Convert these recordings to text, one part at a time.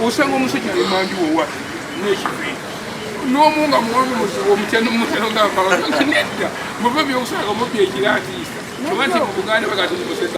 Usanga omusajja emanju owa n'ekivi n'omunga muwami omukyano mutano ng'akalaka nedda muba byokusanga mu byekiratiisa kuba nti mu Buganda bagatumuseza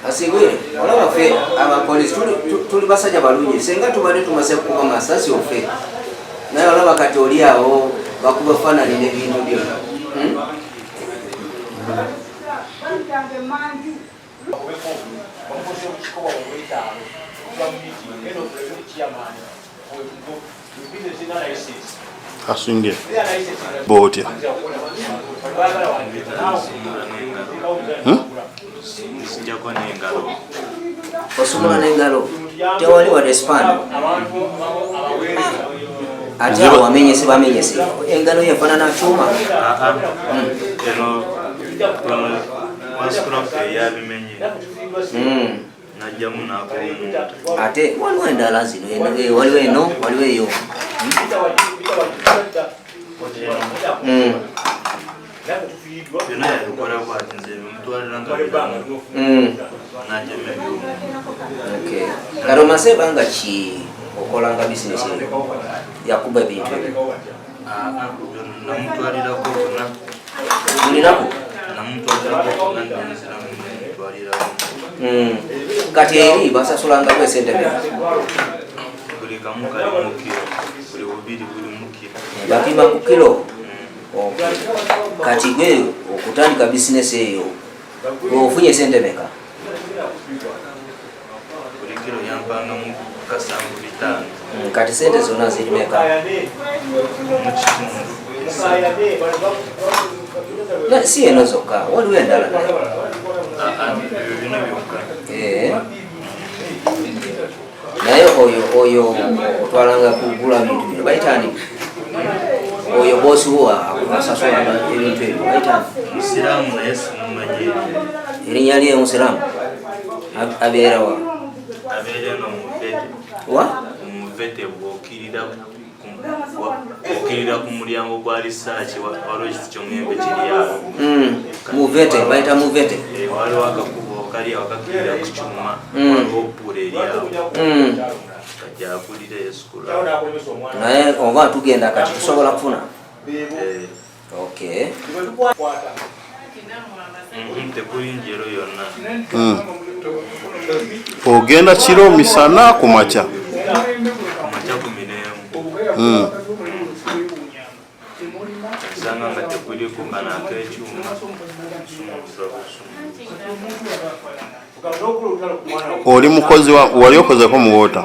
Asigwe olaba fe abapolisi tuli basajja balungi senga tubadde tumaze kukuba masasi ofe naye olaba kati oli awo bakuba fanani n'ebintu byo Asunge botya osumula n'engalo tewali wa respond ate awo wamenyese bamenyese engalo yefaanana kyuma ate waliwo endala zino waliwo eno waliwo eyo kati omase banga ki okolanga bizinesi yakuba ebintu mulinaku kati eri basasulangako esente bapima ku kilo kati gwe okutandika bizinesi eyo ofunye sente meka kati sente zonna ziri meka si eno zokka waliwo endala naye oyo otwalanga kugula bintu bino bayitani oyo bosi wo asasulanga ebintu ebyo bayitani erinnya lye musiramu abeera wa okirira ku mulyango gwa research waliwo ekiti ky'omuyembe kiri awo muvete bayita muvete waliwo akakubo kali awakakirira ku kyuma waliwo oppula eri awo kajja akulira esukulu naye oba tugenda kati tusobola kufuna tekuli njero yonna ogenda kiro misana ku makya ku miremu sanga nga tekuli kungana ak'ekyuma oli mukozi wali okozeko mu wota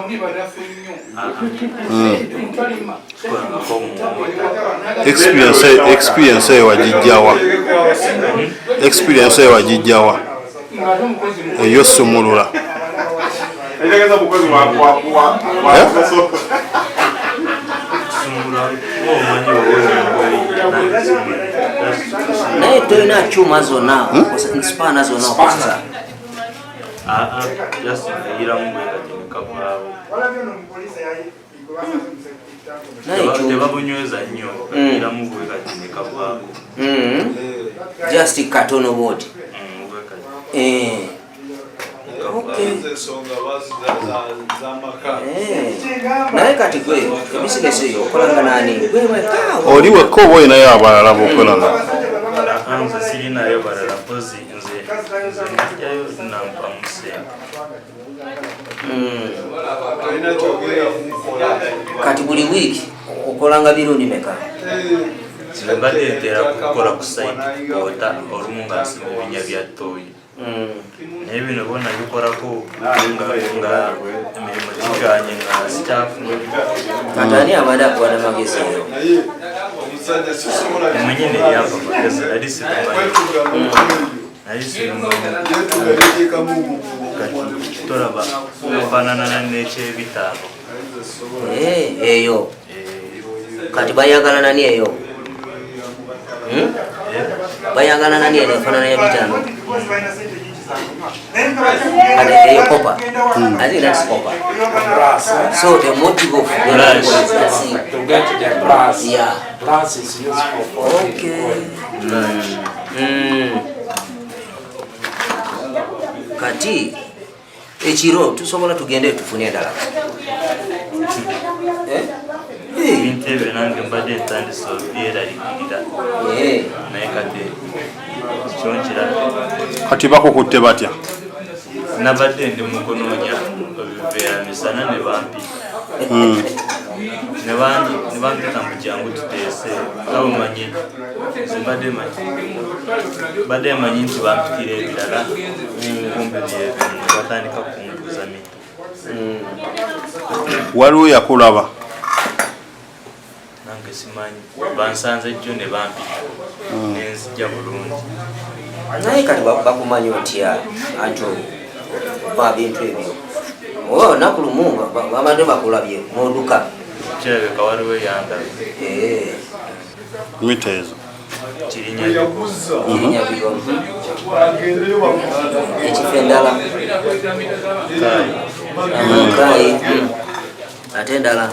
experience eyo wagijjawa eyo sumulula naye tolina kyuma zonna nspaana zonna okozesa tebabunyweza nnyo iramu bwekati nekavaago just katono bwoti naye kati gwe ebizinesi eyo okolanga nani oli wekka oba olinayo abalala bokolanga nze sirinayo balala mpozi nze najjayo nampamu sente Kati buli wiki okolanga birundi meka? Mbadde ntera kukola ku site ota olumu nga nsima ebinya bya ttooyi. Naye bino bonna bikolako nga emirimu giganye nga sitaafuna. Kati ani abadde akuwa n'amagezi eyo? Mwenyini yampa amagezi nali sibimanyi. Kati tolaba ofaanana n'ekyebitaano. Eyo kati bayagala nani eyo? Bayagala nani eyo efaanana y'ebitaano? Eyo kopa? I think that's copper. So the motive of the is To get the brass. Yeah. Brass is used for Okay. Kati ekiro tusobola tugende tufune endala. Ebintu ebyo nange mbadde ntandise obyeraliikirira. Naye kati kyonkira. Kati bakukutte batya? Nabadde ndi mu kunoonya obiveera misana ne bampita. Ne bampita mu kyangu tuteese. Nga omanyi mbadde manyi nti bampitira ebirala. Kumbe byebyo ne batandika kunguza mita. Waliwo yakulaba? Nange simanyi. Bansanze jjo ne bampita. Nenzija bulungi. Naye kati bakumanyi otya anti ba bintu ebyo? Olunaku lumu babadde bakulabye muduka. Kirabika waliwo yandabye. Mita ezo? Kirinyabigo. Ekifo endala? Kaayi. Ate endala?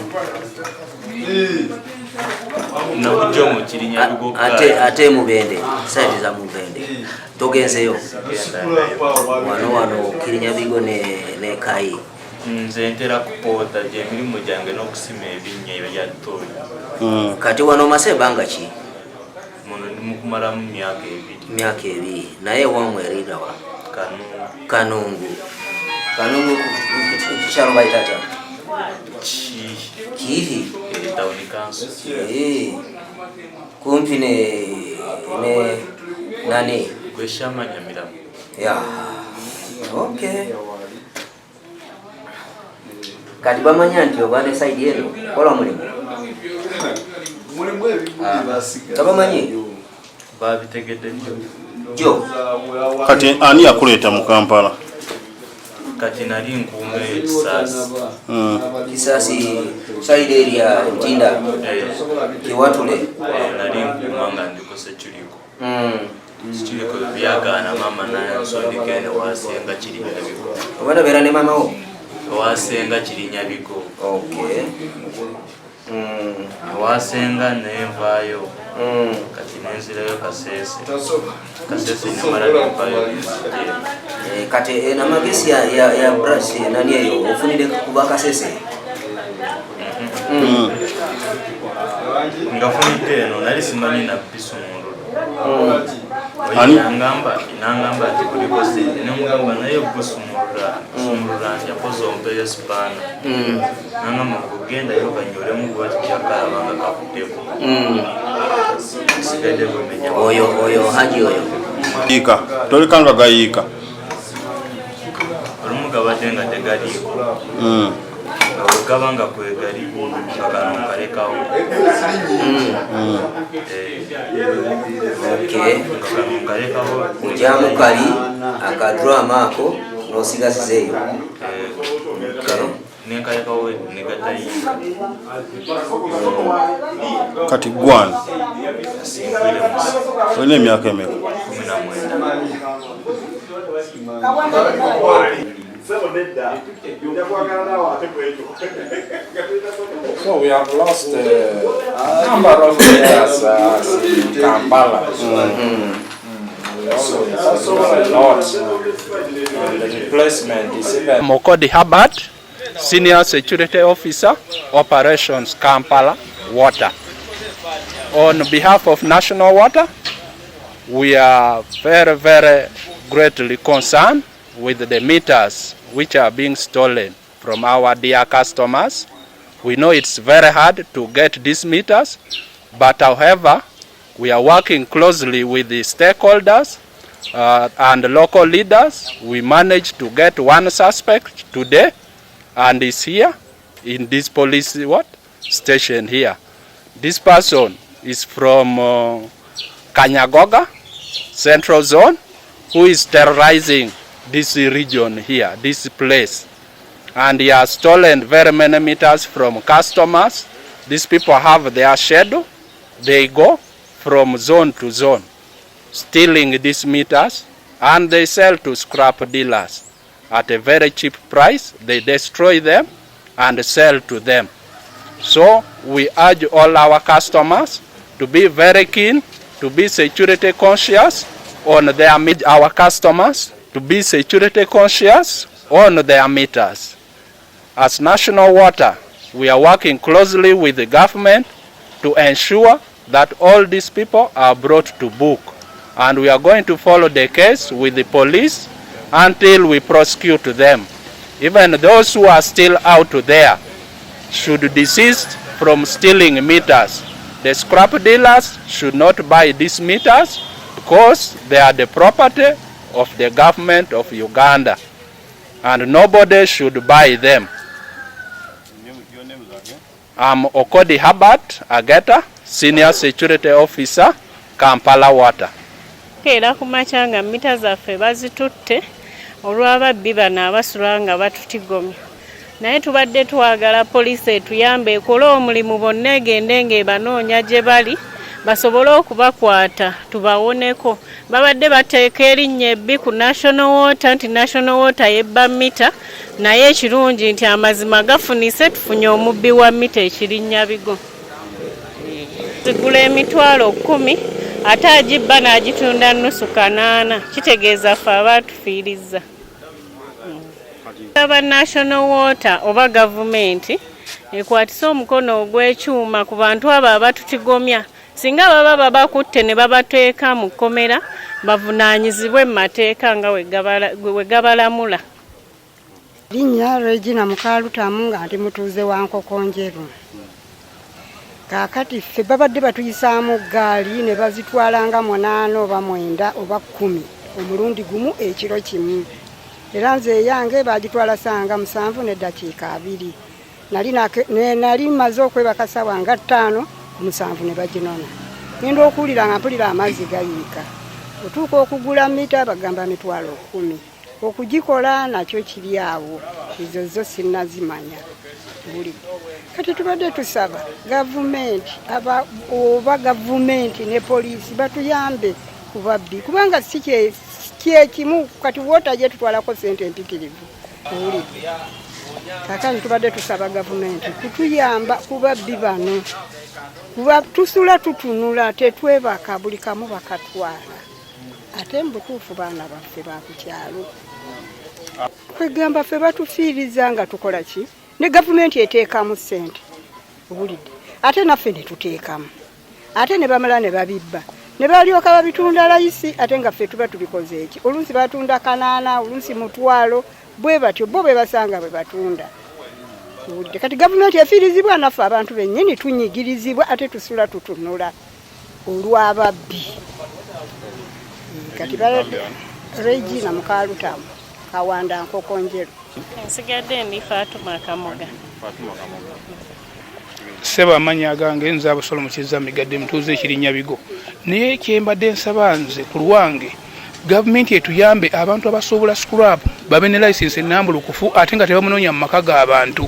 Nakujja mu Kirinyabigo. Ate Mubende, saidi za Mubende togenzeyo? Wano Kirinyabigo ne Kaayi. Nze ntera kupoota gy'emirimu gyange n'okusima ebinnya ebya ttooyi. Kati wano mase ebbanga ki? Muno ndi mu kumalamu myaka 2. Naye wamwe erida wa? Kanungu. Kanungu kukyalo bayita atya? Kihi. Town council. Kumpi ne nani? Gweshama Nyamiramu. Yeah. Okay. Kati bamanya nti obane side yeno kola mulimu. Tabamanyi? Babitegedde Jo. Kati ani yakuleeta mu Kampala? Kati nali nkuume Kisasi. Kisasi side area Ntinda. Kiwatule. Nali nkuuma nga ndiko Sekiliko. Sekiliko byagaana mama nansondikene wasenga Kirinyabigo. Obana beera ne mama wo? Wasenga Kirinyabigo. Okay. Wasenga nenvaayo. Kati nenzirayo Kasese nemala nenvaayo. Kati namagesi ya brush nani eyo ofunide kuba Kasese? Ngafunidde eno nali simanyi na pisu mulu. Nangamba ati kuliko sente nemugamba naye gusumulula yakoze ompeyo sipaana. Nangamba kugenda yo kanyolemu bwati kyakalabanga kakuddeko. Sigadde bwemenya oyo haji oyo yiika tolikanga gayiika olumu gabadde nga tegaliiko nga bwegaba nga kwegali nga kano nkalekawo nga kano nkalekawo ojyamu kali akadrama ako n'osigazizeeyo nenkalekawo negatayiika kati gwani asinkire musi olina emyaka emeka? 19. So we have lost a number of years in Kampala. We also a lot. The replacement is even Mokodi Habad, Senior Security Officer, Operations Kampala Water. On behalf of National Water, we are very greatly concerned with the meters which are being stolen from our dear customers. We know it's very hard to get these meters, but however, we are working closely with the stakeholders and local leaders. We managed to get one suspect today, and is here in this police station here. This person is from Kanyagoga Central Zone, who is terrorizing this region here, this place. And he has stolen very many meters from customers. These people have their schedule. They go from zone to zone, stealing these meters, and they sell to scrap dealers at a very cheap price. They destroy them and sell to them. So we urge all our customers to be very keen, to be security conscious on their our customers to be security conscious on their meters. As National Water, we are working closely with the government to ensure that all these people are brought to book, and we are going to follow the case with the police until we prosecute them. Even those who are still out there should desist from stealing meters. The scrap dealers should not buy these meters because they are the property of the government of Uganda, and nobody should buy them. I'm Okodi Herbert Ageta, Senior Security Officer, Kampala Water. Era kumachanga mita zaffe bazitutte olw'ababbi bano abasula nga batutigomya. Naye tubadde twagala poliisi etuyambe ekole omulimu bonna egende ng'ebanoonya gye bali basobole okubakwata tubawoneko. Babadde bateeka erinnya ebbi ku National Water nti National Water yebba mita, naye ekirungi nti amazima gafunise tufunye omubbi wa mita ekirinnya bigo. Zigula emitwalo 10 ate agibba n'agitunda nnusu kanaana, kitegeeza ffe abaatufiiriza. Aba National Water oba gavumenti ekwatisa omukono ogw'ekyuma ku bantu abo abatutigomya. Singa baba bakutte ne babateeka mu kkomera bavunaanyizibwe mu mateeka nga we gabalamula. Linnya Regina Mukalutamu nga ndi mutuuze wa Nkokonjeru. Kaakati ffe babadde batuyisaamu gaali ne bazitwala nga 8 oba 9 oba 10 omulundi gumu ekiro kimu. Era nze yange bagitwala sanga 7 n'eddakiika 2. Nali maze okwebaka ssaawa nga 5 7 ne baginona. Ngenda okuwulira nga mpulira amazzi gayiika. Otuuka okugula mita bagamba mitwalo 10. Okugikola nakyo kiri awo. Ezo zo sinnazimanya. Kati tubadde tusaba gavumenti oba gavumenti ne poliisi batuyambe ku babbi kubanga si kyekimu kati wota gye tutwalako ssente empitirivu. Kakati tubadde tusaba gavumenti kutuyamba ku babbi bano. Kuba tusula tutunula tetwebaka buli kamu bakatwala. Ate mbutuufu baana baffe ba ku kyalo. Kwegamba ffe batufiiriza nga tukola ki? Ne gavumenti eteekamu ssente. Obulidde. Ate naffe ne tuteekamu. Ate ne bamala ne babibba. Ne balyoka babitunda layisi ate nga ffe tuba tubikoze eki. Oluusi batunda kanaana, oluusi mutwalo, bwe batyo bo bwe basanga bwe batunda. Kati gavumenti efiirizibwa naffe abantu bennyini tunyigirizibwa ate tusula tutunula olw'ababbi. Kati Regina Mukalutamu Kawanda Nkokonjeru. Nsigadde ndi Fatuma Kamoga. Seba amanya gange nze Abusolo Mukiza Migadde mutuuze ekirinnya bigo. Naye kyembadde nsaba nze ku lwange gavumenti etuyambe abantu abasobola scrap babe ne license ennambulukufu ate nga tebamunoonya mu maka g'abantu.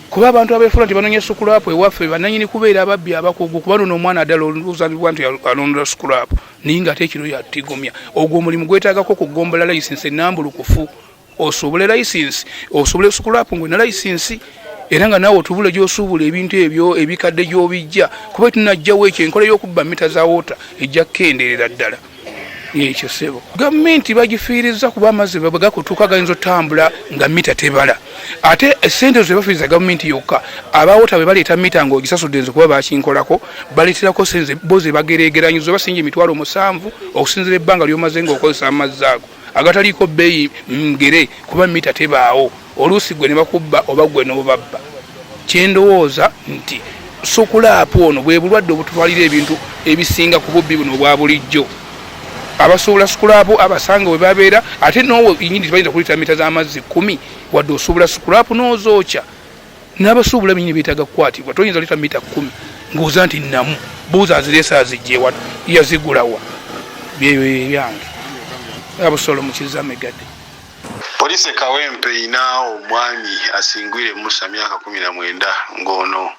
Kuba abantu abeefula nti banoonya scrap ewaffe bananyini kubeera ababbi abakugu kuba nono omwana addala oluzaalibwa nti alondola scrap naye ng'ate ekiro yatigomya. Ogwo omulimu gwetaagako kugombola license ennambulukufu. Osobole license, osobole scrap ng'olina license era nga naawe otubula gy'osuubula ebintu ebyo ebikadde gy'obijja kuba tunajjawo ekyo enkola y'okubba mita za wota ejja kukendeerera ddala. Ekyo ssebo gavumenti bagifiiriza kuba amazzi bwe gakutuuka gayinza otambula nga mita tebala. Ate essente ze bafiiriza gavumenti yokka abawota bwe baleeta mita ng'ogisasudde nze kuba bakinkolako baleeterako sente bo ze bagereegeranyiza basinga emitwalo 7 okusinziira ebbanga ly'omaze ng'okozesa amazzi ago agataliiko bbeeyi ngere kuba mita tebaawo. oluusi gwe ne bakubba oba gwe n'obabba. Kyendowooza nti sukulaapu ono bwe bulwadde obutwalira ebintu ebisinga ku bubbi buno obwa bulijjo. Abasuubula sukulaapu abasanga we babeera ate noowe inyini tebayinza kulita mita z'amazzi 10 wadde osuubula sukulaapu n'ozookya. N'abasuubula binyini beetaaga kukwatibwa toyinza lita mita 10 ng'oza nti namu buuza azireese azigyewa yazigulawa byeyo ebyange abusolo mukiza megadde. Poliisi e Kawempe erina omwami asingwire Musa myaka 19 ng'ono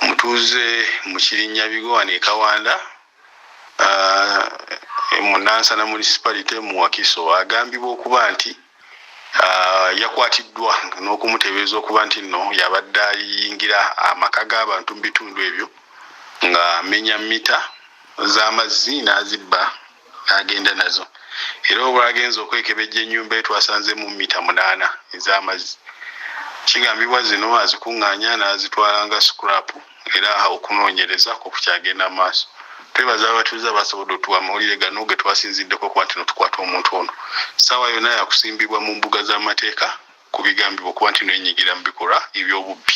mutuuze mu Kirinyabigo wano e Kawanda mu Nansana municipality mu Wakiso agambibwa okuba nti yakwatiddwa n'okumuteebereza okuba nti nno yabadde ayingira amaka g'abantu mu bitundu ebyo nga amenya mita z'amazzi n'azibba n'agenda nazo. Era obwo agenze okwekebejja ennyumba etwasanze mu mita 8 ez'amazzi. Kigambibwa zino azikuŋŋaanya n'azitwala nga scrap era okunoonyereza ku kukyagenda maaso. Twebaza abatuuze abasobodde otuwa amawulire gano ge twasinziddeko kuba nti tukwata omuntu ono. Ssaawa yonna yakusimbibwa mu mbuga z'amateeka ku bigambibwa okuba nti n'enyigira mu bikolwa eby'obubbi.